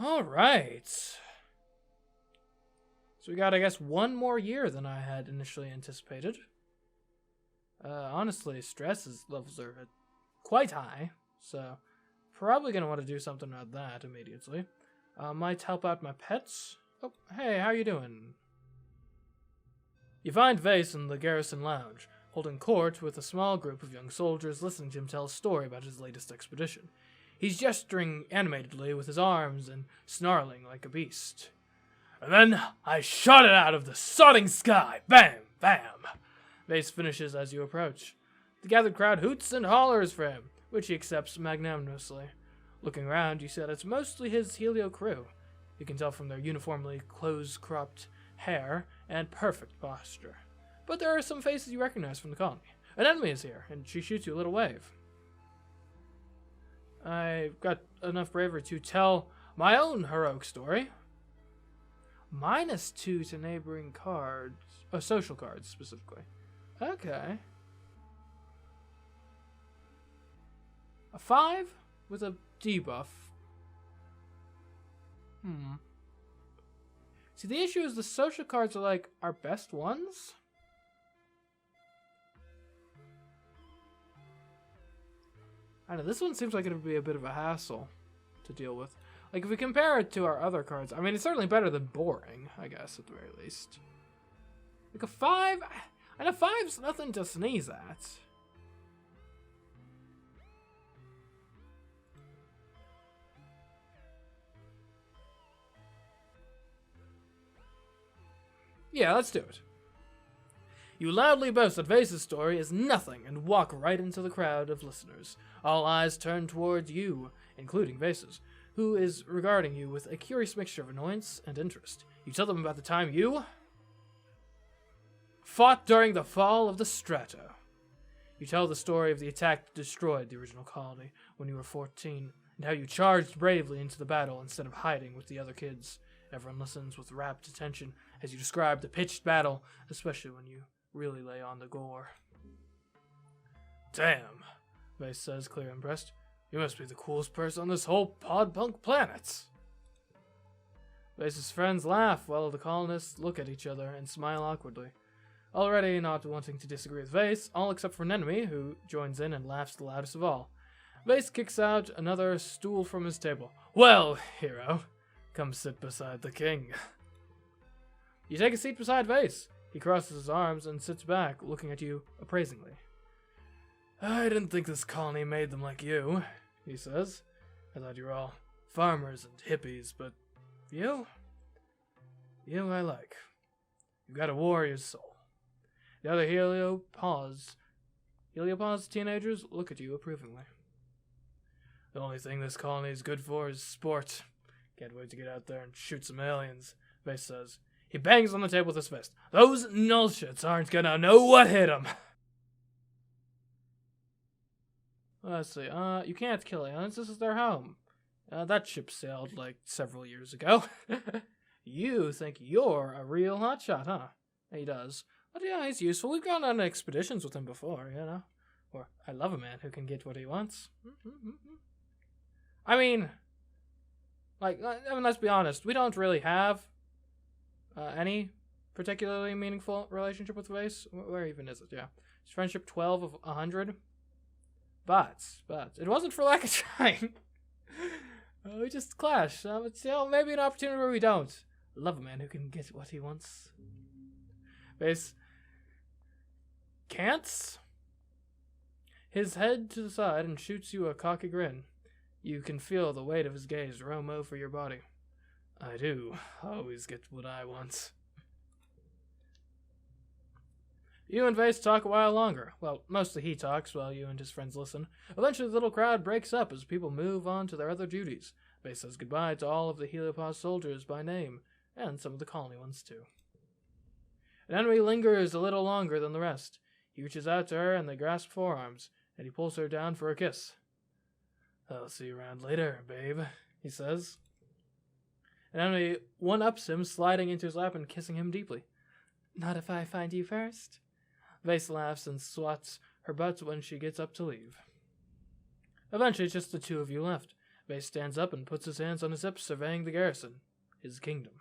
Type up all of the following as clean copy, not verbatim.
Alright. So we got, I guess, one more year than I had initially anticipated. Honestly, levels are quite high, so probably going to want to do something about that immediately. Might help out my pets. Oh, hey, how you doing? You find Vase in the garrison lounge, holding court with a small group of young soldiers listening to him tell a story about his latest expedition. He's gesturing animatedly with his arms and snarling like a beast. And then I shot it out of the sodding sky! Bam! Bam! Vase finishes as you approach. The gathered crowd hoots and hollers for him, which he accepts magnanimously. Looking around, you see that it's mostly his Helio crew. You can tell from their uniformly close-cropped hair and perfect posture. But there are some faces you recognize from the colony. An enemy is here, and she shoots you a little wave. I've got enough bravery to tell my own heroic story. -2 to neighboring cards. Oh, social cards, specifically. Okay. A 5 with a debuff. See, the issue is the social cards are like our best ones. I don't know, this one seems like it would be a bit of a hassle to deal with. Like, if we compare it to our other cards, I mean, it's certainly better than boring, I guess, at the very least. Like a 5, and a 5's nothing to sneeze at. Yeah, let's do it. You loudly boast that Vase's story is nothing and walk right into the crowd of listeners. All eyes turn towards you, including Vase's, who is regarding you with a curious mixture of annoyance and interest. You tell them about the time you fought during the fall of the Strato. You tell the story of the attack that destroyed the original colony when you were 14, and how you charged bravely into the battle instead of hiding with the other kids. Everyone listens with rapt attention as you describe the pitched battle, especially when you really lay on the gore. Damn, Vase says, clearly impressed. You must be the coolest person on this whole podpunk planet. Vase's friends laugh while the colonists look at each other and smile awkwardly. Already not wanting to disagree with Vase, all except for an enemy, who joins in and laughs the loudest of all. Vase kicks out another stool from his table. Well, hero, come sit beside the king. You take a seat beside Vase. He crosses his arms and sits back, looking at you appraisingly. I didn't think this colony made them like you, he says. I thought you were all farmers and hippies, but you I like. You've got a warrior's soul. The other Heliopause teenagers look at you approvingly. The only thing this colony is good for is sport. Can't wait to get out there and shoot some aliens, Vase says. He bangs on the table with his fist. Those nullshits aren't gonna know what hit them. Let's see. You can't kill aliens. This is their home. That ship sailed like several years ago. You think you're a real hotshot, huh? He does. But yeah, he's useful. We've gone on expeditions with him before, you know? Or, I love a man who can get what he wants. I mean, let's be honest. We don't really have any particularly meaningful relationship with Vase. Where even is it? Yeah. It's friendship 12 of 100. But, it wasn't for lack of trying. We just clash. It's, maybe an opportunity where we don't. Love a man who can get what he wants. Vase can't. His head to the side and shoots you a cocky grin. You can feel the weight of his gaze roam over your body. I do always get what I want. You and Vase talk a while longer. Well, mostly he talks while you and his friends listen. Eventually the little crowd breaks up as people move on to their other duties. Vase says goodbye to all of the Heliopause soldiers by name, and some of the colony ones too. An enemy lingers a little longer than the rest. He reaches out to her and they grasp forearms, and he pulls her down for a kiss. I'll see you around later, babe, he says. An enemy one-ups him, sliding into his lap and kissing him deeply. Not if I find you first. Vase laughs and swats her butt when she gets up to leave. Eventually, it's just the two of you left. Space stands up and puts his hands on his hips, surveying the garrison. His kingdom.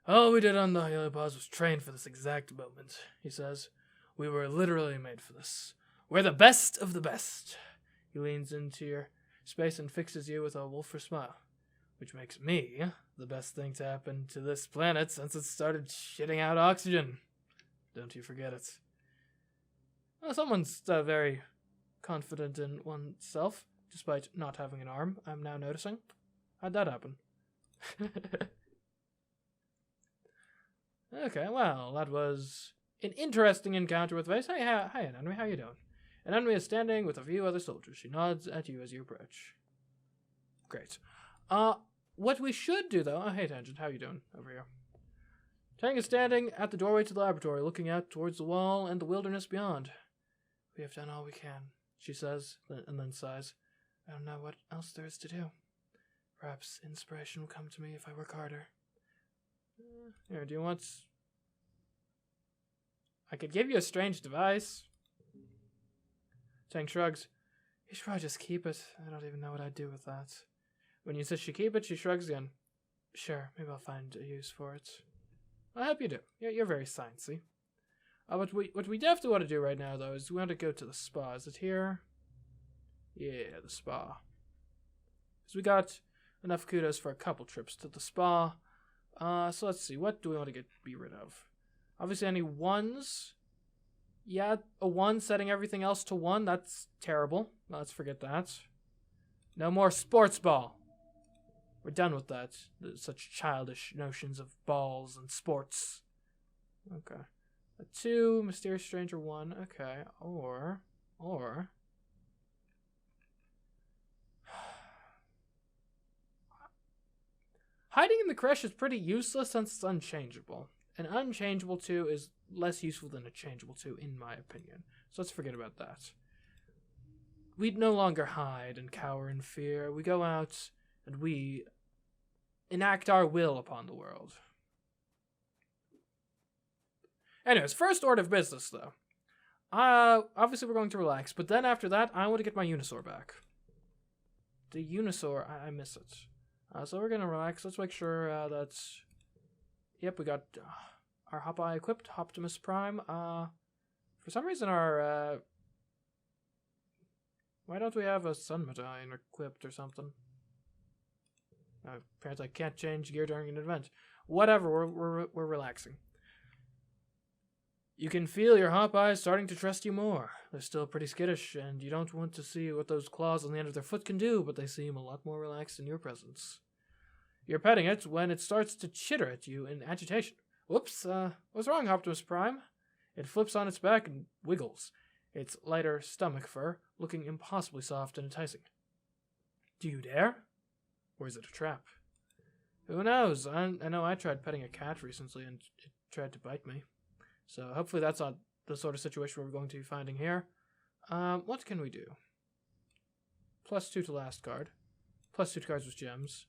All we did on the helipods was train for this exact moment, he says. We were literally made for this. We're the best of the best. He leans into your space and fixes you with a wolfish smile. Which makes me the best thing to happen to this planet since it started shitting out oxygen. Don't you forget it. Well, someone's very confident in oneself, despite not having an arm, I'm now noticing. How'd that happen? Okay, well, that was an interesting encounter with Vase. Hi, Enemy, how you doing? An enemy is standing with a few other soldiers. She nods at you as you approach. Great. What we should do, though... Oh, hey, Tangent, how you doing over here? Tang is standing at the doorway to the laboratory, looking out towards the wall and the wilderness beyond. We have done all we can, she says, and then sighs. I don't know what else there is to do. Perhaps inspiration will come to me if I work harder. Here, do you want... I could give you a strange device. Tang shrugs. You should probably just keep it. I don't even know what I'd do with that. When you say she keep it, she shrugs again. Sure, maybe I'll find a use for it. I hope you do. You're very sciencey. What we definitely want to do right now, though, is we want to go to the spa. Is it here? Yeah, the spa. Because we got enough kudos for a couple trips to the spa. So let's see. What do we want to be rid of? Obviously, any ones. Yeah, a 1 setting everything else to 1. That's terrible. Let's forget that. No more sports ball. We're done with that. Such childish notions of balls and sports. Okay. A 2, Mysterious Stranger 1. Okay. Or... Hiding in the creche is pretty useless since it's unchangeable. An unchangeable 2 is less useful than a changeable 2, in my opinion. So let's forget about that. We no longer hide and cower in fear. We go out and we enact our will upon the world. Anyways, first order of business, though. Obviously we're going to relax, but then after that, I want to get my Unisaur back. The Unisaur, I miss it. So we're going to relax. Let's make sure that's... Yep, we got our Hop-Eye equipped, Optimus Prime. For some reason our... Why don't we have a Sun Medallion equipped or something? Apparently I can't change gear during an event. Whatever, we're relaxing. You can feel your Hop-Eyes starting to trust you more. They're still pretty skittish, and you don't want to see what those claws on the end of their foot can do, but they seem a lot more relaxed in your presence. You're petting it when it starts to chitter at you in agitation. Whoops, what's wrong, Optimus Prime? It flips on its back and wiggles, its lighter stomach fur looking impossibly soft and enticing. Do you dare? Or is it a trap? Who knows? I know I tried petting a cat recently and it tried to bite me. So hopefully that's not the sort of situation we're going to be finding here. What can we do? +2 to last card. +2 to cards with gems.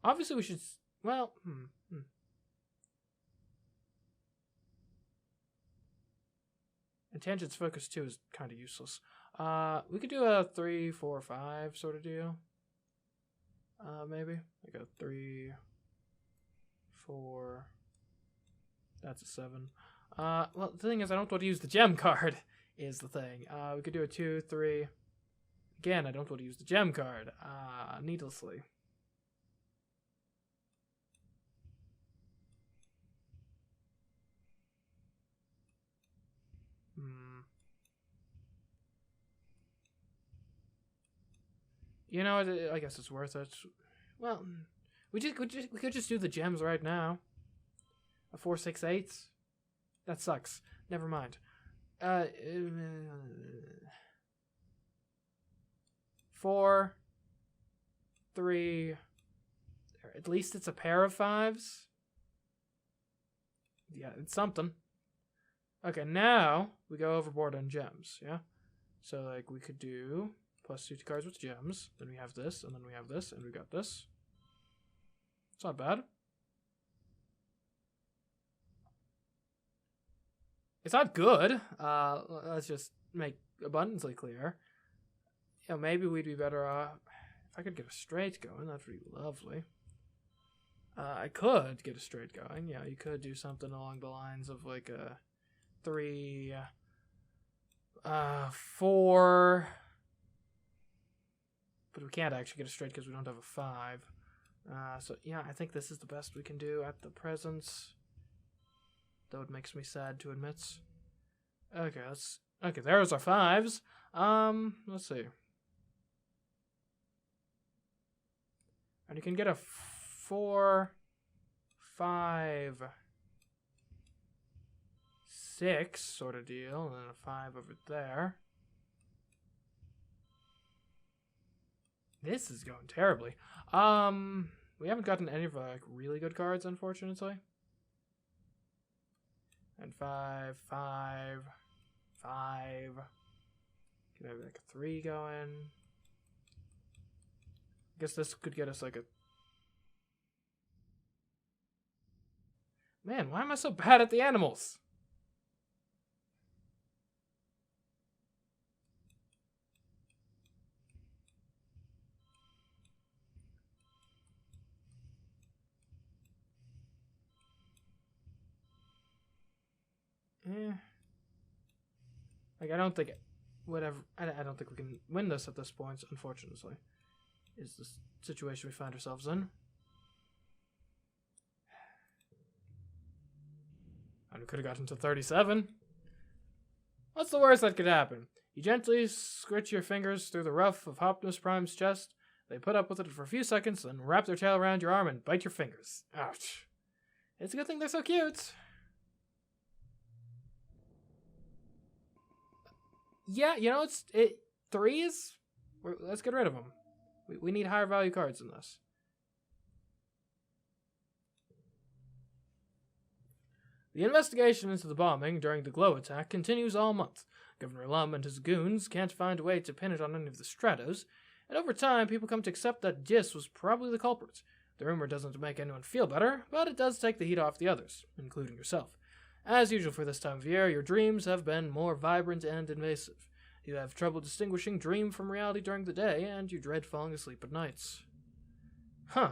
Obviously we should... Well, And Tangent's focus 2 is kind of useless. We could do a 3, 4, 5 sort of deal. Maybe. Like a 3, 4... That's a 7. Well, the thing is, I don't want to use the gem card, is the thing. We could do a 2, 3. Again, I don't want to use the gem card, needlessly. You know, I guess it's worth it. Well, we could just do the gems right now. A 4, 6, 8. That sucks. Never mind. 4, 3. At least it's a pair of 5s. Yeah, it's something. Okay, now we go overboard on gems. Yeah. So like we could do +2 to cards with gems. Then we have this, and then we have this, and we got this. It's not bad. It's not good. Let's just make abundantly clear. You know, maybe we'd be better off if I could get a straight going. That'd be lovely. I could get a straight going. Yeah, you could do something along the lines of like a 3, 4. But we can't actually get a straight because we don't have a 5. So yeah, I think this is the best we can do at the present. Though it makes me sad to admit. Okay, there's our 5s. Let's see. And you can get a 4, 5, 6 sort of deal, and then a 5 over there. This is going terribly. We haven't gotten any of our like really good cards, unfortunately. And 5, 5, 5. Can have like a 3 going. I guess this could get us like a... Man, why am I so bad at the animals? Like, I don't think... I don't think we can win this at this point, unfortunately. Is the situation we find ourselves in. And we could have gotten to 37. What's the worst that could happen? You gently scritch your fingers through the ruff of Optimus Prime's chest. They put up with it for a few seconds, then wrap their tail around your arm and bite your fingers. Ouch. It's a good thing they're so cute. Yeah, you know, it's 3s. Let's get rid of them. We need higher value cards than this. The investigation into the bombing during the Glow attack continues all month. Governor Lum and his goons can't find a way to pin it on any of the Stratos, and over time people come to accept that Jis was probably the culprit. The rumor doesn't make anyone feel better, but it does take the heat off the others, including yourself. As usual for this time of year, your dreams have been more vibrant and invasive. You have trouble distinguishing dream from reality during the day, and you dread falling asleep at nights. Huh.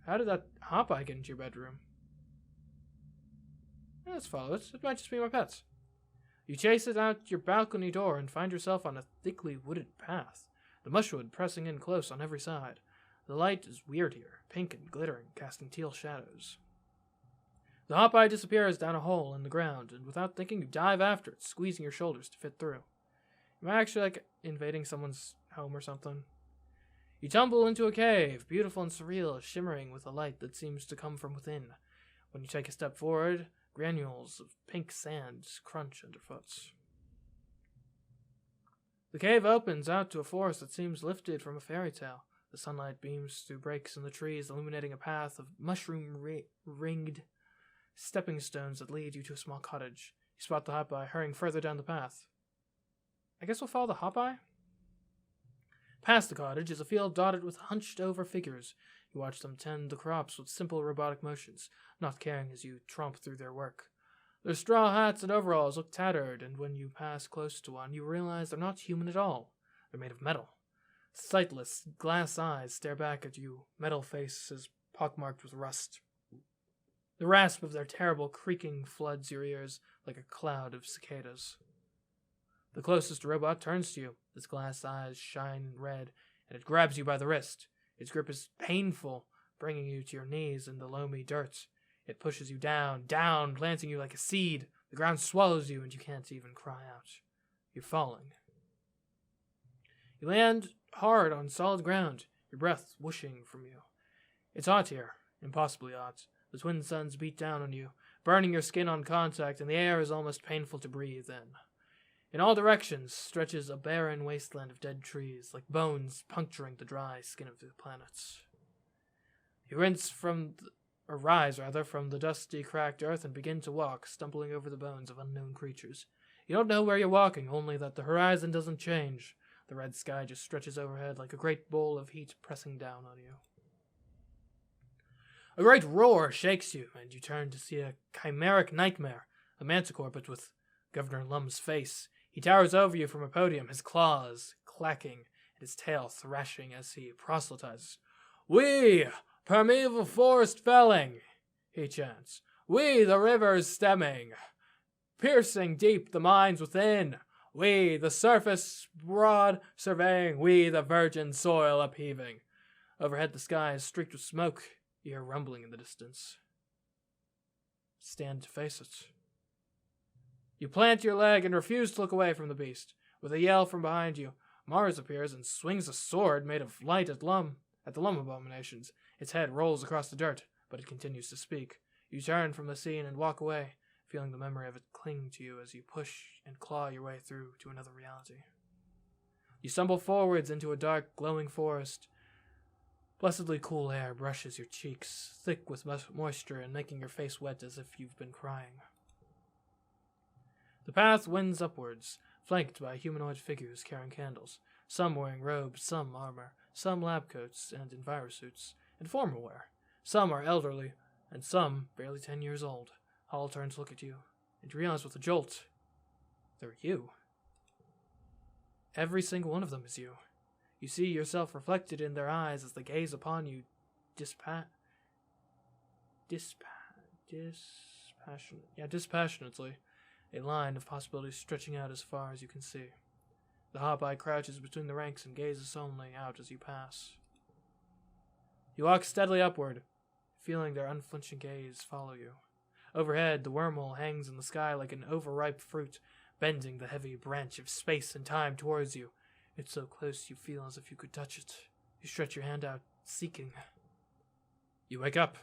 How did that Hopeye get into your bedroom? Let's follow it. It might just be my pets. You chase it out your balcony door and find yourself on a thickly wooded path, the mushwood pressing in close on every side. The light is weird here, pink and glittering, casting teal shadows. The Hopeye disappears down a hole in the ground, and without thinking, you dive after it, squeezing your shoulders to fit through. Am I actually, like, invading someone's home or something? You tumble into a cave, beautiful and surreal, shimmering with a light that seems to come from within. When you take a step forward, granules of pink sand crunch underfoot. The cave opens out to a forest that seems lifted from a fairy tale. The sunlight beams through breaks in the trees, illuminating a path of mushroom-ringed stepping stones that lead you to a small cottage. You spot the Hopeye hurrying further down the path. I guess we'll follow the Hopeye? Past the cottage is a field dotted with hunched-over figures. You watch them tend the crops with simple robotic motions, not caring as you tromp through their work. Their straw hats and overalls look tattered, and when you pass close to one, you realize they're not human at all. They're made of metal. Sightless, glass eyes stare back at you, metal faces pockmarked with rust. The rasp of their terrible creaking floods your ears like a cloud of cicadas. The closest robot turns to you. Its glass eyes shine red, and it grabs you by the wrist. Its grip is painful, bringing you to your knees in the loamy dirt. It pushes you down, planting you like a seed. The ground swallows you, and you can't even cry out. You're falling. You land hard on solid ground, your breath whooshing from you. It's hot here, impossibly hot. The twin suns beat down on you, burning your skin on contact, and the air is almost painful to breathe in. In all directions stretches a barren wasteland of dead trees, like bones puncturing the dry skin of the planets. You rise from the dusty, cracked earth and begin to walk, stumbling over the bones of unknown creatures. You don't know where you're walking, only that the horizon doesn't change. The red sky just stretches overhead like a great bowl of heat pressing down on you. A great roar shakes you, and you turn to see a chimeric nightmare, a manticore but with Governor Lum's face. He towers over you from a podium, his claws clacking and his tail thrashing as he proselytizes. We, primeval forest felling, he chants. We, the rivers stemming, piercing deep the mines within. We, the surface broad surveying. We, the virgin soil upheaving. Overhead the sky is streaked with smoke. You hear rumbling in the distance. Stand to face it. You plant your leg and refuse to look away from the beast. With a yell from behind you, Mars appears and swings a sword made of light at the Lum abominations. Its head rolls across the dirt, but it continues to speak. You turn from the scene and walk away, feeling the memory of it cling to you as you push and claw your way through to another reality. You stumble forwards into a dark, glowing forest. Blessedly cool air brushes your cheeks, thick with moisture and making your face wet as if you've been crying. The path winds upwards, flanked by humanoid figures carrying candles, some wearing robes, some armor, some lab coats and envirosuits, and formal wear. Some are elderly, and some barely 10 years old. All turn to look at you, and you realize with a jolt, they're you. Every single one of them is you. You see yourself reflected in their eyes as they gaze upon you dispassionately, a line of possibilities stretching out as far as you can see. The hop-eye crouches between the ranks and gazes only out as you pass. You walk steadily upward, feeling their unflinching gaze follow you. Overhead, the wormhole hangs in the sky like an overripe fruit, bending the heavy branch of space and time towards you. It's so close you feel as if you could touch it. You stretch your hand out, seeking. You wake up.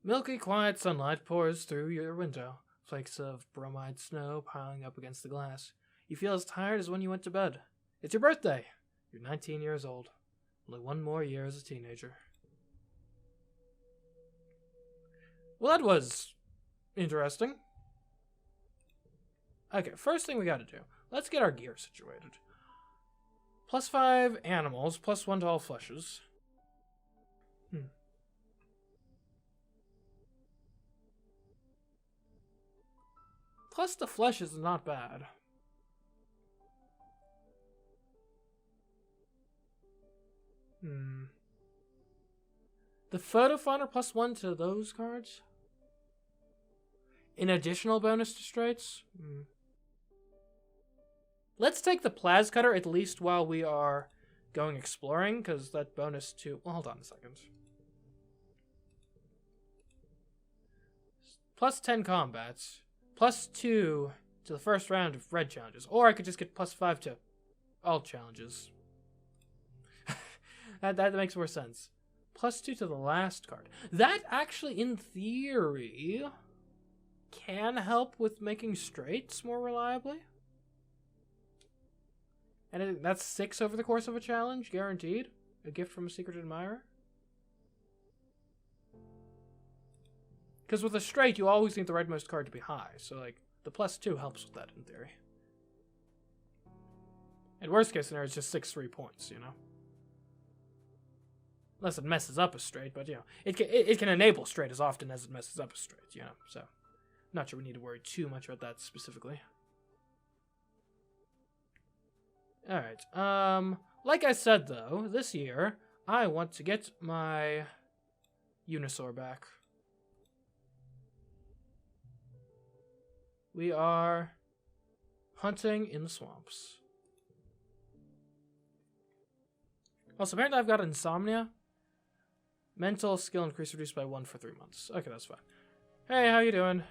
Milky, quiet sunlight pours through your window, flakes of bromide snow piling up against the glass. You feel as tired as when you went to bed. It's your birthday. You're 19 years old. Only one more year as a teenager. Well, that was interesting. Okay, first thing we gotta do. Let's get our gear situated. +5 animals, +1 to all fleshes. Plus the flesh is not bad. The photo finder +1 to those cards? An additional bonus to straights? Let's take the Plas Cutter at least while we are going exploring, because that bonus to... Well, hold on a second. +10 combats. +2 to the first round of red challenges. Or I could just get +5 to all challenges. that makes more sense. +2 to the last card. That actually, in theory, can help with making straights more reliably. And that's 6 over the course of a challenge, guaranteed. A gift from a secret admirer. Because with a straight, you always need the rightmost card to be high. So, like, the +2 helps with that in theory. And worst case scenario, it's just 6 3-points, you know? Unless it messes up a straight, but, you know, it can enable straight as often as it messes up a straight, you know? So, not sure we need to worry too much about that specifically. Alright, like I said, though, this year, I want to get my Unisaur back. We are hunting in the swamps. Also, apparently I've got insomnia. Mental skill increase reduced by 1 for 3 months. Okay, that's fine. Hey, how you doing?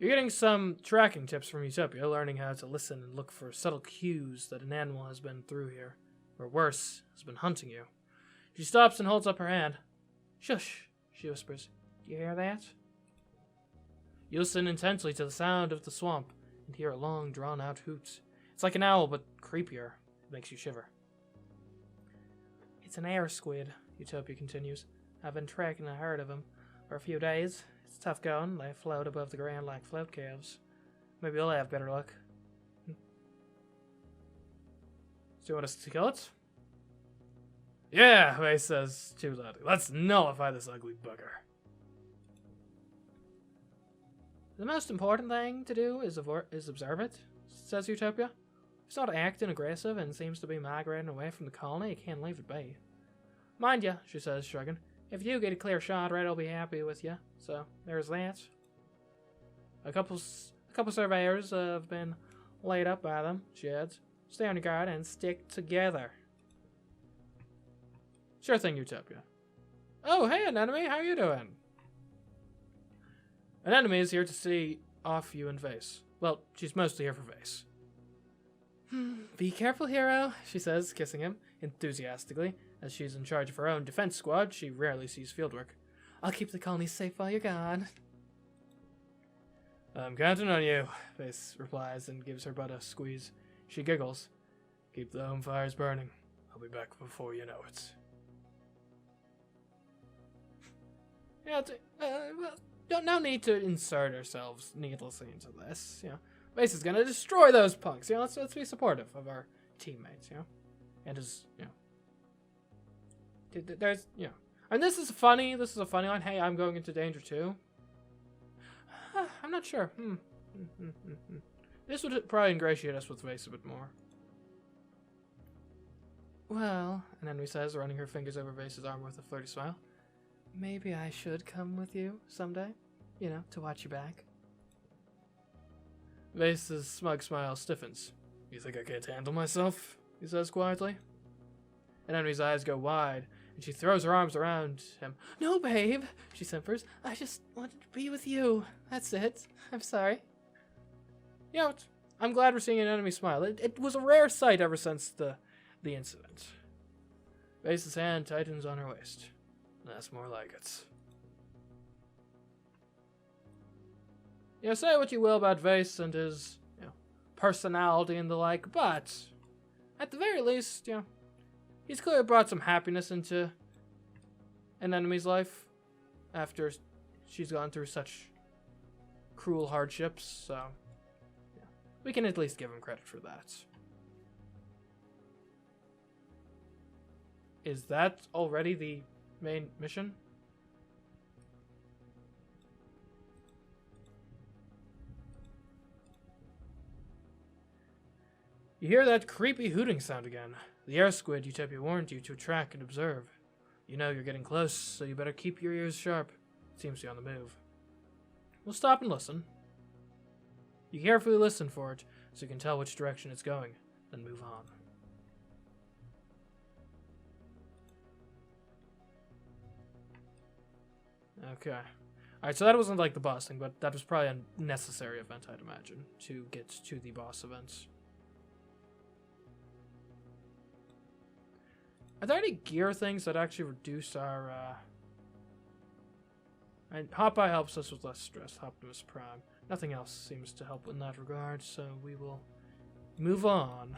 You're getting some tracking tips from Utopia, learning how to listen and look for subtle cues that an animal has been through here. Or worse, has been hunting you. She stops and holds up her hand. Shush, she whispers. Do you hear that? You listen intensely to the sound of the swamp and hear a long, drawn-out hoot. It's like an owl, but creepier. It makes you shiver. It's an air squid, Utopia continues. I've been tracking a herd of them for a few days. It's tough going. They float above the ground like float calves. Maybe you'll have better luck. Do you want us to kill it? Yeah, Ray says too loudly. Let's nullify this ugly bugger. The most important thing to do is observe it, says Utopia. If it's not acting aggressive and seems to be migrating away from the colony, you can't leave it be. Mind you, she says, shrugging, if you get a clear shot, Red will be happy with you. So, there's that. A couple surveyors have been laid up by them, she adds. Stay on your guard and stick together. Sure thing, Utopia. Oh, hey, Anemone, how you doing? Anemone is here to see off you and Vase. Well, she's mostly here for Vase. Be careful, hero, she says, kissing him enthusiastically. As she's in charge of her own defense squad, she rarely sees fieldwork. I'll keep the colony safe while you're gone. I'm counting on you, Vase replies and gives her butt a squeeze. She giggles. Keep the home fires burning. I'll be back before you know it. Yeah, no need to insert ourselves needlessly into this, you know. Vase is gonna destroy those punks, you know, let's be supportive of our teammates, you know. And as, you know. There's, you know. And this is a funny line. Hey, I'm going into danger too. I'm not sure. This would probably ingratiate us with Vase a bit more. Well, and Henry says, running her fingers over Vase's arm with a flirty smile, maybe I should come with you someday, you know, to watch you back. Vase's smug smile stiffens. You think I can't handle myself? He says quietly. And Henry's eyes go wide, and she throws her arms around him. No, babe, she simpers. I just wanted to be with you. That's it. I'm sorry. You know, I'm glad we're seeing an enemy smile. It was a rare sight ever since the incident. Vase's hand tightens on her waist. That's more like it. You know, say what you will about Vase and his, you know, personality and the like, but at the very least, you know, he's clearly brought some happiness into an enemy's life after she's gone through such cruel hardships, so yeah, we can at least give him credit for that. Is that already the main mission? You hear that creepy hooting sound again. The air squid Utopia warned you to track and observe. You know you're getting close, so you better keep your ears sharp. It seems to be on the move. We'll stop and listen. You carefully listen for it, so you can tell which direction it's going, then move on. Okay. Alright, so that wasn't like the boss thing, but that was probably a necessary event, I'd imagine, to get to the boss events. Are there any gear things that actually reduce our, And Hot-Eye helps us with less stress, Optimus Prime. Nothing else seems to help in that regard, so we will move on.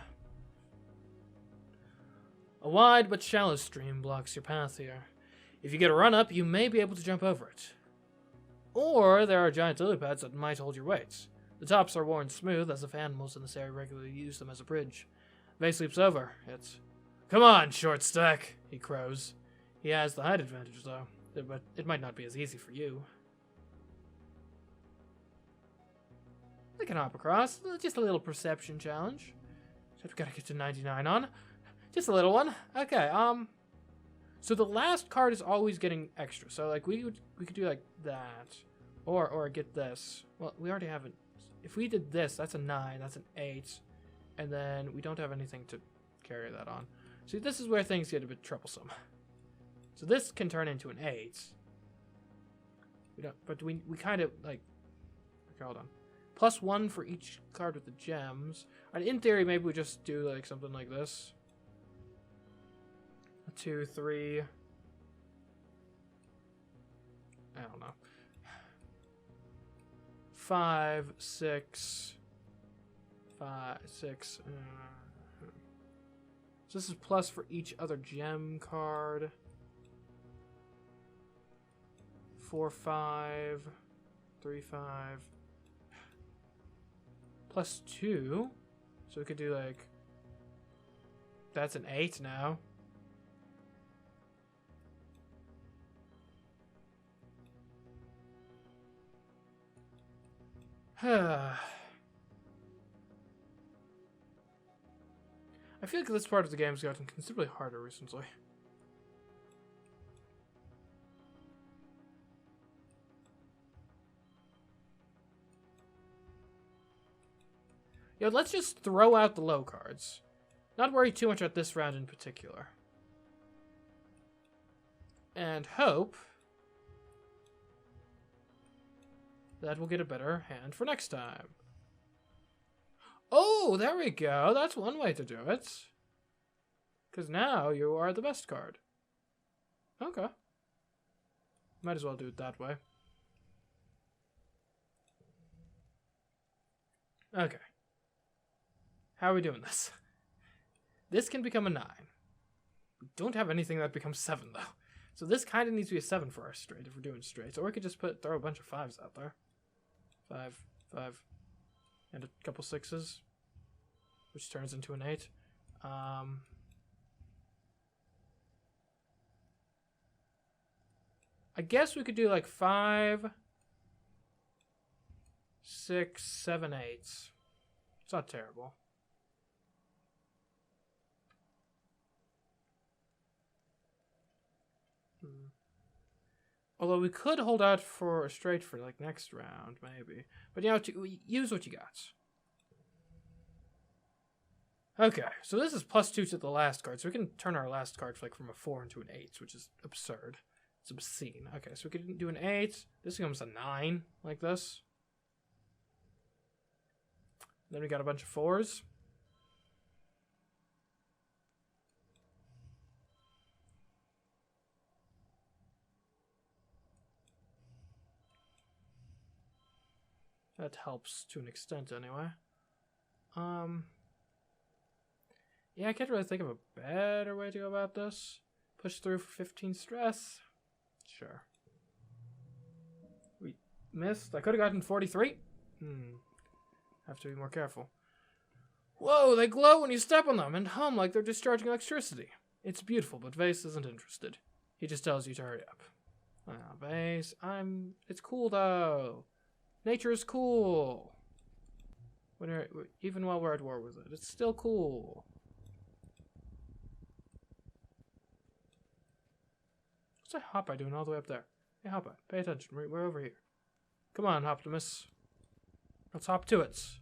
A wide but shallow stream blocks your path here. If you get a run-up, you may be able to jump over it. Or there are giant lily pads that might hold your weight. The tops are worn smooth, as if animals in this area regularly use them as a bridge. Vase leaps over. It's, come on, short stack, he crows. He has the height advantage, though, but it might not be as easy for you. I can hop across. Just a little perception challenge. So we've got to get to 99 on. Just a little one. Okay, so the last card is always getting extra. So like we could do like that, or get this. Well, we already have it. If we did this, that's a 9. That's an 8, and then we don't have anything to carry that on. See, this is where things get a bit troublesome. So this can turn into an 8. We don't, but we kind of like. Okay, hold on. +1 for each card with the gems. And in theory, maybe we just do like something like this. 2, 3. I don't know. 5, 6. 5, 6. So this is plus for each other gem card. 4, 5. 3, 5. +2. So we could do like. That's an 8 now. I feel like this part of the game's gotten considerably harder recently. Yo, let's just throw out the low cards. Not worry too much about this round in particular. And hope that we'll get a better hand for next time. Oh, there we go. That's one way to do it. Because now you are the best card. Okay. Might as well do it that way. Okay. How are we doing this? This can become a 9. We don't have anything that becomes 7, though. So this kind of needs to be a 7 for our straight if we're doing straights. Or we could just throw a bunch of 5s out there. 5, 5, and a couple 6s, which turns into an 8. I guess we could do like 5, 6, 7, 8. It's not terrible. Although we could hold out for a straight for like next round, maybe. But you know, use what you got. Okay, so this is +2 to the last card, so we can turn our last card like from a 4 into an 8, which is absurd. It's obscene. Okay, so we can do an 8. This becomes a 9, like this. Then we got a bunch of 4s. That helps to an extent, anyway. Yeah, I can't really think of a better way to go about this. Push through for 15 stress. Sure. We missed. I could have gotten 43. Have to be more careful. Whoa, they glow when you step on them and hum like they're discharging electricity. It's beautiful, but Vase isn't interested. He just tells you to hurry up. Vase, it's cool though. Nature is cool. Even while we're at war with it, it's still cool. What's that Hopeye doing all the way up there? Hey Hopeye, pay attention. We're over here. Come on, Optimus. Let's hop to it.